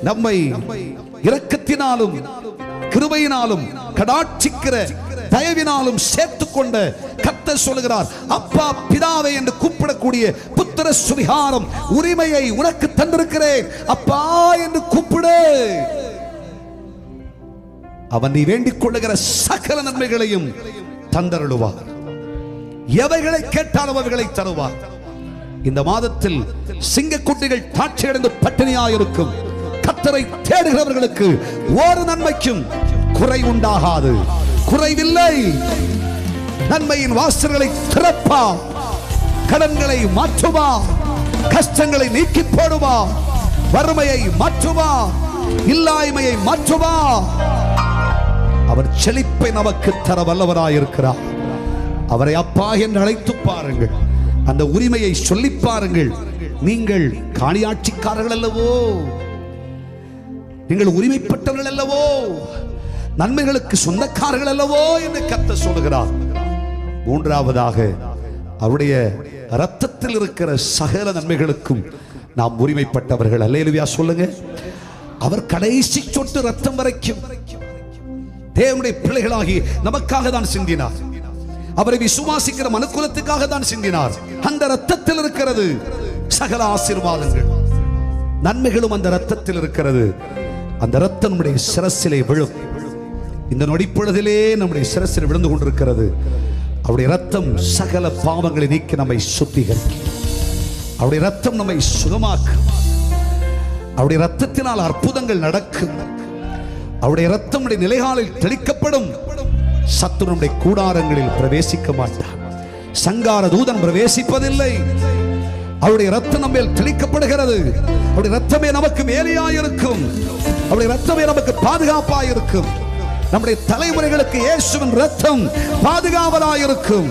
நம்மை இரக்கத்தினாலும் கிருபையினாலும் கடாட்சிக்கிற தயவினாலும் சேர்த்துக் கொண்ட கர்த்தர் சொல்கிறார், அப்பா பிதாவே என்று கூப்பிடக்கூடிய புத்திர சுவிகாரம் உரிமையை உனக்கு தந்திருக்கிறேன், அப்பா என்று கூப்பிடு. அவன் நீ வேண்டிக் கொள்ளுகிற சகல நன்மைகளையும் தந்தருளுவார். எவைகளை கேட்டாலும் அவைகளை தருவார். இந்த மாதத்தில் சிங்கக்குட்டிகள் தாட்சியடைந்து பட்டினியாயிருக்கும் கர்த்தரை தேடுகிறவர்களுக்கு ஒரு நன்மைக்கும் குறை உண்டாகாது. குறைவில்லை. நன்மையின் வாசல்களை திறப்பா, கடன்களை மாற்றுவா, கஷ்டங்களை நீக்கி போடுவா, வறுமையை மாற்றுவா, இல்லாய்மையை மாற்றுவா. அவர் செழிப்பை நமக்கு தர வல்லவராயிருக்கிறார். அவரை அப்பா என்று அழைத்து பாருங்கள். அந்த உரிமையை சொல்லி பாருங்கள். நீங்கள் காணியாட்சிக்காரர்கள் அல்லவோ, நீங்கள் உரிமைப்பட்டவர்கள் அல்லவோ, நன்மைகளுக்கு சொந்தக்காரர்கள் அல்லவோ என்று கர்த்தர் சொல்கிறார். மூன்றாவதாக, அவருடைய இரத்தத்தில் இருக்கிற சகல நன்மைகளுக்கும் நாம் உரிமைப்பட்டவர்கள். அல்லேலூயா சொல்லுங்க. அவர் கடைசி சொட்டு ரத்தம் வரைக்கும் தேவனுடைய பிள்ளைகளாகி நமக்காக தான் சிந்தினார். அவரை விசுவாசிக்கிற மனுக்குலத்துக்காக தான் சிந்தினார். அந்த ரத்தத்தில் இருக்கிறது சகல ஆசீர்வாதங்கள், நன்மைகளும் அந்த ரத்தத்தில் இருக்கிறது. அந்த ரத்தம் நம்முடைய சிரசிலே விழும். இந்த நொடிப்பொழுதிலே நம்முடைய சிரசில் விழுந்து கொண்டிருக்கிறது. அவருடைய ரத்தம் சகல பாவங்களை நீக்கி நம்மை சுத்திகரிக்கும். அவருடைய ரத்தம் நம்மை சுகமாக்கும். அவருடைய ரத்தத்தினால் அற்புதங்கள் நடக்கும். அவருடைய ரத்தம் நிலைகாலில் தெளிக்கப்படும். சத்துருடைய கூடாரங்களில் பிரவேசிக்க மாட்டார். சங்கார தூதன் பிரவேசிப்பதில்லை. அவருடைய ரத்தம் நம்ம மேல் தெளிக்கப்படுகிறது. அவருடைய ரத்தமே நமக்கு மேலேயாயிருக்கும். அவருடைய ரத்தமே நமக்கு பாதுகாப்பாயிருக்கும். நம்முடைய தலைமுறைகளுக்கு இயேசுவின் ரத்தம் பாதுகாவலாயிருக்கும்,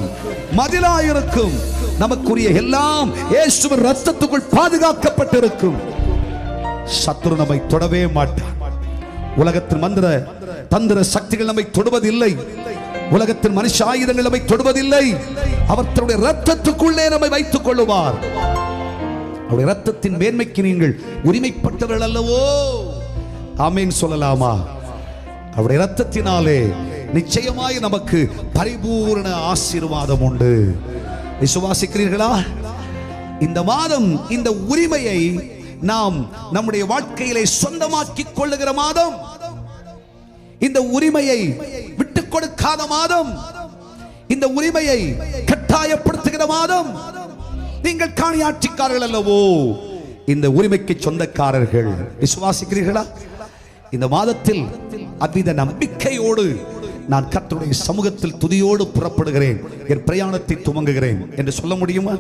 மதிலாயிருக்கும். நமக்குரிய எல்லாம் இயேசுவின் ரத்தத்துக்குள் பாதுகாக்கப்பட்டிருக்கும். சத்துரு நம்மை தொடவே மாட்டார். உலகத்தின் மந்திர தந்திர சக்திகள் நம்மை தொடுவதில்லை. உலகத்தின் மனுஷ ஆயுதங்கள் நம்மை தொடுவதில்லை. அவர் தன்னுடைய ரத்தத்துக்குள்ளே நம்மை வைத்துக் கொள்ளுவார். அவருடைய ரத்தத்தின் மேன்மைக்கு நீங்கள் உரிமைப்பட்டவர்கள் அல்லவோ? ஆமென் சொல்லலாமா? அவருடைய ரத்தத்தினாலே நிச்சயமாய் நமக்கு பரிபூர்ண ஆசீர்வாதம் உண்டு. விசுவாசிக்கிறீர்களா? இந்த மாதம் இந்த உரிமையை நாம் நம்முடைய வாழ்க்கையிலே சொந்தமாக்கிக் கொள்ளுகிற மாதம், இந்த உரிமையை விட்டுக் கொடுக்காத மாதம், இந்த உரிமையை கட்டாயப்படுத்துகிற மாதம். நீங்கள் காணியாட்சிக்காரர்கள் அல்லவோ, இந்த உரிமைக்கு சொந்தக்காரர்கள். விசுவாசிக்கிறீர்களா? இந்த மாதத்தில் அவ்வித நம்பிக்கையோடு நான் கர்த்தருடைய சமூகத்தில் துதியோடு புறப்படுகிறேன், என் பிரயாணத்தை துவங்குகிறேன் என்று சொல்ல முடியுமா?